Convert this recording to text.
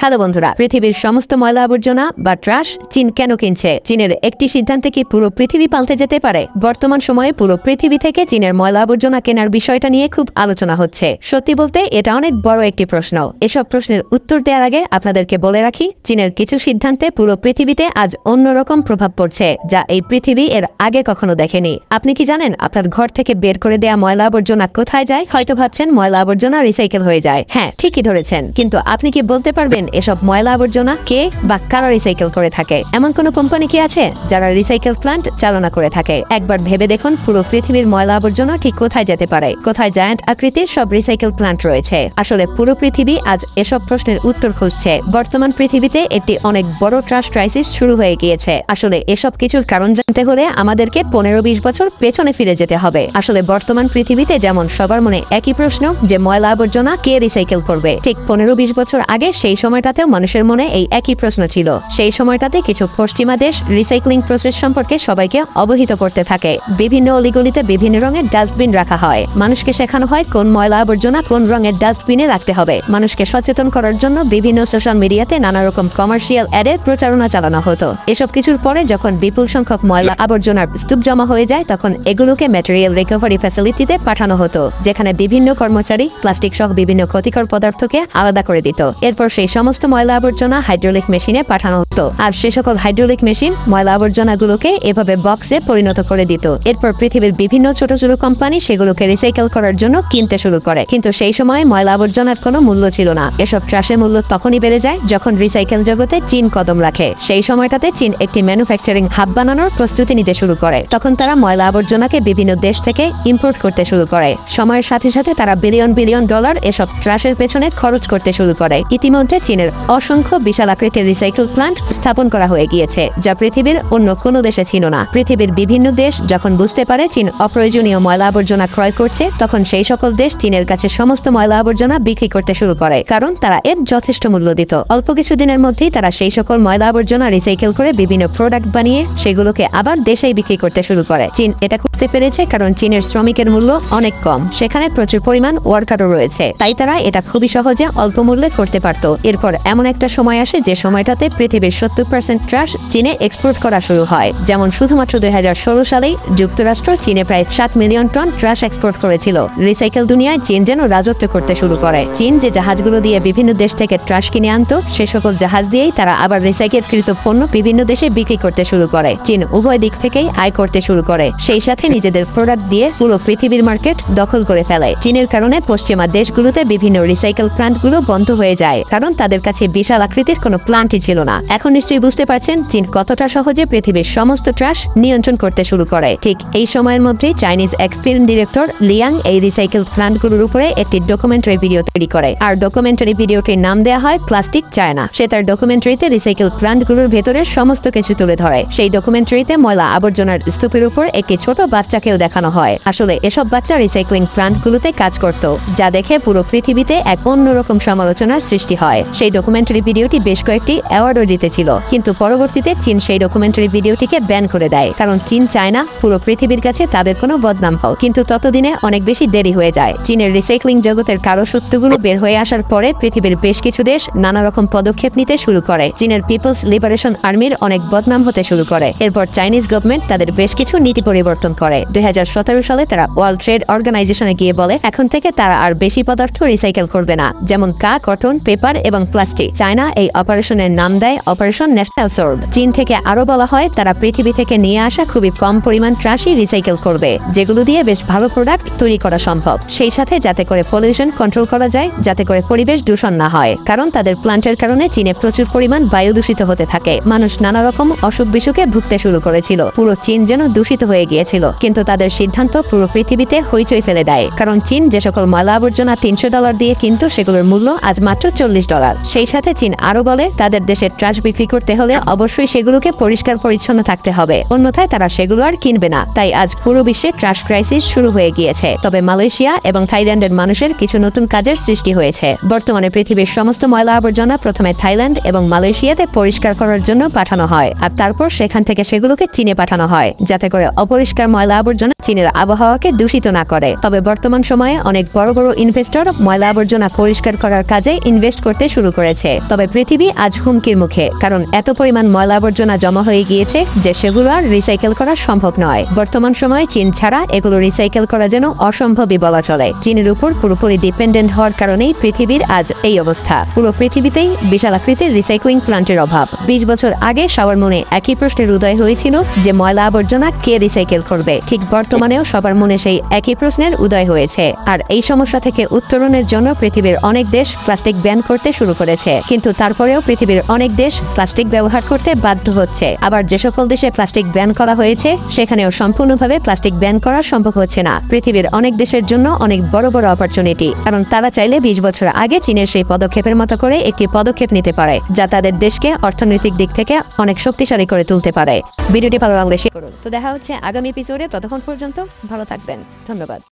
Hello বন্ধুরা, পৃথিবীর সমস্ত ময়লা আবর্জনা বা ট্রাশ চীন কেন কিনছে? চীনের একটি সিদ্ধান্তে কি পুরো পৃথিবী পাল্টে যেতে পারে? বর্তমান সময়ে পুরো পৃথিবী থেকে চীনের ময়লা আবর্জনা কেনার বিষয়টা নিয়ে খুব আলোচনা হচ্ছে। সত্যি বলতে এটা অনেক বড় একটি প্রশ্ন। এসব প্রশ্নের উত্তর দেওয়ার আগে আপনাদেরকে বলে রাখি, চীনের কিছু সিদ্ধান্তে পুরো পৃথিবীতে আজ অন্যরকম প্রভাব পড়ছে, যা এই পৃথিবী এর আগে কখনো দেখেনি। আপনি কি জানেন আপনার ঘর থেকে বের করে দেয়া ময়লা আবর্জনা কোথায় যায়? হয়তো ভাবছেন ময়লা আবর্জনা রিসাইকেল হয়ে যায়। হ্যাঁ, ঠিকই ধরেছেন, কিন্তু আপনি কি বলতে পারবেন এসব ময়লা আবর্জনা কে বা কারা রিসাইকেল করে থাকে? এমন কোন কোম্পানি কি আছে যারা রিসাইকেল প্ল্যান্ট চালনা করে থাকে? একবার ভেবে দেখুন, পুরো পৃথিবীর ময়লা আবর্জনা ঠিক কোথায় যেতে পারে? কোথায় জায়ান্ট আকৃতির সব রিসাইকেল প্ল্যান্ট রয়েছে? আসলে পুরো পৃথিবী আজ এসব প্রশ্নের উত্তর খুঁজছে। বর্তমান পৃথিবীতে একটি অনেক বড় ট্রাশ ক্রাইসিস শুরু হয়ে গিয়েছে। আসলে এসব কিছুর কারণ জানতে হলে আমাদেরকে 15-20 বছর পেছনে ফিরে যেতে হবে। আসলে বর্তমান পৃথিবীতে যেমন সবার মনে একই প্রশ্ন যে ময়লা আবর্জনা কে রিসাইকেল করবে, ঠিক 15-20 বছর আগে সেই সময়টাতেও মানুষের মনে এই একই প্রশ্ন ছিল। সেই সময়টাতে কিছু পশ্চিমা দেশ রিসাইক্লিং প্রসেস সম্পর্কে সবাইকে অবহিত করতে থাকে। বিভিন্ন অলিগলিতে বিভিন্ন রঙের ডাস্টবিন রাখা হয়। মানুষকে শেখানো হয় কোন ময়লা আবর্জনা কোন রঙের ডাস্টবিনে রাখতে হবে। মানুষকে সচেতন করার জন্য বিভিন্ন সোশ্যাল মিডিয়াতে নানা রকম কমার্শিয়াল অ্যাডের প্রচারণা চালানো হতো। এসব কিছুর পরে যখন বিপুল সংখ্যক ময়লা আবর্জনার স্তূপ জমা হয়ে যায়, তখন এগুলোকে ম্যাটেরিয়াল রিকভারি ফ্যাসিলিটিতে পাঠানো হতো, যেখানে বিভিন্ন কর্মচারী প্লাস্টিক সহ বিভিন্ন ক্ষতিকর পদার্থকে আলাদা করে দিত। এরপর সেই সমস্ত ময়লা আবর্জনা হাইড্রোলিক মেশিনে পাঠানো হতো, আর সে সকল হাইড্রোলিক মেশিন ময়লা আবর্জনাগুলোকে এভাবে বক্সে পরিণত করে দিত। এরপর পৃথিবীর বিভিন্ন ছোট ছোট কোম্পানি সেগুলোকে রিসাইকেল করার জন্য কিনতে শুরু করে। কিন্তু সেই সময় ময়লা আবর্জনার কোনো মূল্য ছিল না। এসব ট্রাশের মূল্য তখনই বেড়ে যায় যখন রিসাইকেল জগতে চীন কদম রাখে। সেই সময়টাতে চীন একটি ম্যানুফ্যাকচারিং হাব বানানোর প্রস্তুতি নিতে শুরু করে। তখন তারা ময়লা আবর্জনাকে বিভিন্ন দেশ থেকে ইম্পোর্ট করতে শুরু করে। সময়ের সাথে সাথে তারা বিলিয়ন বিলিয়ন ডলার এসব ট্রাশের পেছনে খরচ করতে শুরু করে। ইতিমধ্যে চীনের অসংখ্য বিশাল আকৃতির রিসাইকেল প্ল্যান্ট স্থাপন করা হয়ে গিয়েছে, যা পৃথিবীর অন্য কোনো দেশে ছিল না। পৃথিবীর বিভিন্ন দেশ যখন বুঝতে পারে চীন অপ্রয়োজনীয় ময়লা আবর্জনা ক্রয় করছে, তখন সেই সকল দেশ চীনের কাছে সমস্ত ময়লা আবর্জনা বিক্রি করতে শুরু করে, কারণ তারা এর যথেষ্ট মূল্য দিত। অল্প কিছুদিনের মধ্যেই তারা সেই সকল ময়লা আবর্জনা রিসাইকেল করে বিভিন্ন প্রোডাক্ট বানিয়ে সেগুলোকে আবার দেশেই বিক্রি করতে শুরু করে। চীন এটা করতে পেরেছে কারণ চীনের শ্রমিকের মূল্য অনেক কম, সেখানে প্রচুর পরিমাণ ওয়ার্কারও রয়েছে, তাই তারা এটা খুবই সহজে অল্প মূল্যে করতে পারত। এরপর এমন একটা সময় আসে যে সময়টাতে পৃথিবীর 70% ট্রাশ চীনে এক্সপোর্ট করা শুরু হয়। যেমন শুধুমাত্র 2016 সালেই যুক্তরাষ্ট্র চীনে প্রায় 7 মিলিয়ন টন ট্রাশ এক্সপোর্ট করেছিল। রিসাইকেল দুনিয়ায় চীন যেন রাজত্ব করতে শুরু করে। চীন যে জাহাজগুলো দিয়ে বিভিন্ন দেশ থেকে ট্রাশ কিনে আনতো, সে সকল জাহাজ দিয়েই তারা আবার রিসাইকেলকৃত পণ্য বিভিন্ন দেশে বিক্রি করতে শুরু করে। চীন উভয় দিক থেকেই আয় করতে শুরু করে, সেই সাথে নিজেদের প্রোডাক্ট দিয়ে পুরো পৃথিবীর মার্কেট দখল করে ফেলে। চীনের কারণে পশ্চিমা দেশগুলোতে বিভিন্ন রিসাইকেল প্ল্যান্টগুলো বন্ধ হয়ে যায়, কারণ তাদের কাছে বিশাল আকৃতির কোনো প্ল্যান্টই ছিল না। এখন নিশ্চয়ই বুঝতে পারছেন চীন কতটা সহজে পৃথিবীর সমস্ত ট্রাশ নিয়ন্ত্রণ করতে শুরু করে। ঠিক এই সময়ের মধ্যে চাইনিজ এক ফিল্ম ডিরেক্টর লিয়াং এই রিসাইকেল প্ল্যান্টগুলোর উপরে একটি ডকুমেন্টারি ভিডিও তৈরি করে, আর ডকুমেন্টারি ভিডিওটির নাম দেওয়া হয় প্লাস্টিক চায়না। সে তার ডকুমেন্টারিতে রিসাইকেল প্ল্যান্টগুলোর ভেতরের সমস্ত কিছু তুলে ধরে। সেই ডকুমেন্টারিতে ময়লা আবর্জনার স্তূপের উপর একটি ছোট বাচ্চাকেও দেখানো হয়। আসলে এসব বাচ্চা রিসাইক্লিং প্ল্যান্টগুলোতে কাজ করত, যা দেখে পুরো পৃথিবীতে এক অন্যরকম সমালোচনার সৃষ্টি হয়। সেই ডকুমেন্টারি ভিডিওটি বেশ কয়েকটি অ্যাওয়ার্ডও জিতেছিল, কিন্তু পরবর্তীতে চীন সেই ডকুমেন্টারি ভিডিওটিকে ব্যান করে দেয়, কারণ চীন চায় না পুরো পৃথিবীর কাছে তাদের কোনো বদনাম হোক। কিন্তু ততদিনে অনেক বেশি দেরি হয়ে যায়। চীনের রিসাইক্লিং জগতের কারো সত্যগুলো বের হয়ে আসার পরে পৃথিবীর বেশ কিছু দেশ নানা রকম পদক্ষেপ নিতে শুরু করে। চীনের পিপলস লিবারেশন আর্মির অনেক বদনাম হতে শুরু করে। এরপর চাইনিজ গভর্নমেন্ট তাদের বেশ কিছু নীতি পরিবর্তন করে। 2017 সালে তারা ওয়ার্ল্ড ট্রেড অর্গানাইজেশনে গিয়ে বলে এখন থেকে তারা আর বেশি পদার্থ রিসাইকেল করবে না, যেমন কা, কটন, পেপার এবং প্লাস্টিক। চায়না এই অপারেশনের নাম দেয় অপারেশন ন্যাশনাল সোর্ব। চীন থেকে আরো বলা হয় তারা পৃথিবী থেকে নিয়ে আসা খুবই কম পরিমাণ ট্রাশই রিসাইকেল করবে, যেগুলো দিয়ে বেশ ভালো প্রোডাক্ট তৈরি করা সম্ভব। সেই সাথে যাতে করে পলিউশন কন্ট্রোল করা যায়, যাতে করে পরিবেশ দূষণ না হয়, কারণ তাদের প্ল্যান্টের কারণে চীনে প্রচুর পরিমাণ বায়ু দূষিত হতে থাকে। মানুষ নানা রকম অসুখ বিসুখে ভুগতে শুরু করেছিল। পুরো চীন যেন দূষিত হয়ে গিয়েছিল। কিন্তু তাদের সিদ্ধান্ত পুরো পৃথিবীতে হইচই ফেলে দেয়, কারণ চীন যে সকল ময়লা আবর্জনা $300 দিয়ে কিন্তু সেগুলোর মূল্য আজ মাত্র $40। সেই সাথে চীন আরো বলে তাদের দেশের ট্রাশ বিক্রি করতে হলে অবশ্যই সেগুলোকে পরিষ্কার পরিচ্ছন্ন থাকতে হবে, অন্যথায় তারা সেগুলো আর কিনবে না। তাই আজ পুরো বিশ্বে ট্রাশ ক্রাইসিস শুরু হয়ে গিয়েছে। তবে মালয়েশিয়া এবং থাইল্যান্ডের মানুষের কিছু নতুন কাজের সৃষ্টি হয়েছে। বর্তমানে পৃথিবীর সমস্ত ময়লা আবর্জনা প্রথমে থাইল্যান্ড এবং মালয়েশিয়াতে পরিষ্কার করার জন্য পাঠানো হয়, আর তারপর সেখান থেকে সেগুলোকে চীনে পাঠানো হয়, যাতে করে অপরিষ্কার ময়লা আবর্জনা চীনের আবহাওয়াকে দূষিত না করে। তবে বর্তমান সময়ে অনেক বড় বড় ইনভেস্টর ময়লা আবর্জনা পরিষ্কার করার কাজে ইনভেস্ট করতে শুরু করেছে। তবে পৃথিবী আজ হুমকির মুখে, কারণ এত পরিমাণ ময়লা আবর্জনা জমা হয়ে গিয়েছে যে সেগুলো আর রিসাইকেল করা সম্ভব নয়। বর্তমান সময়ে চীন ছাড়া এগুলো রিসাইকেল করা যেন অসম্ভবই বলা চলে। চীনের উপর পুরোপুরি ডিপেন্ডেন্ট হওয়ার কারণেই পৃথিবীর আজ এই অবস্থা। পুরো পৃথিবীতেই বিশাল আকৃতির রিসাইক্লিং প্ল্যান্টের অভাব। 20 বছর আগে সবার মনে একই প্রশ্নের উদয় হয়েছিল যে ময়লা আবর্জনা কে রিসাইকেল করবে। ঠিক বর্তমানেও সবার মনে সেই একই প্রশ্নের উদয় হয়েছে। আর এই সমস্যা থেকে উত্তরণের জন্য পৃথিবীর অনেক দেশ প্লাস্টিক ব্যান করতে শুরু করেছে, কিন্তু তারপরেও পৃথিবীর অনেক দেশ প্লাস্টিক ব্যবহার করতে বাধ্য হচ্ছে। আবার যে সকল দেশে প্লাস্টিক ব্যান করা হয়েছে সেখানেও সম্পূর্ণভাবে প্লাস্টিক ব্যান করা সম্ভব হচ্ছে না। পৃথিবীর অনেক দেশের জন্য অনেক বড় বড় অপরচুনিটি, কারণ তারা চাইলে 20 বছর আগে চীনের সেই পদক্ষেপের মতো করে একটি পদক্ষেপ নিতে পারে, যা তাদের দেশকে অর্থনৈতিক দিক থেকে অনেক শক্তিশালী করে তুলতে পারে। ভিডিওটি ভালো লাগলে শেয়ার করুন। তো দেখা হচ্ছে আগামী এপিসোডে। ততক্ষণ পর্যন্ত ভালো থাকবেন। ধন্যবাদ।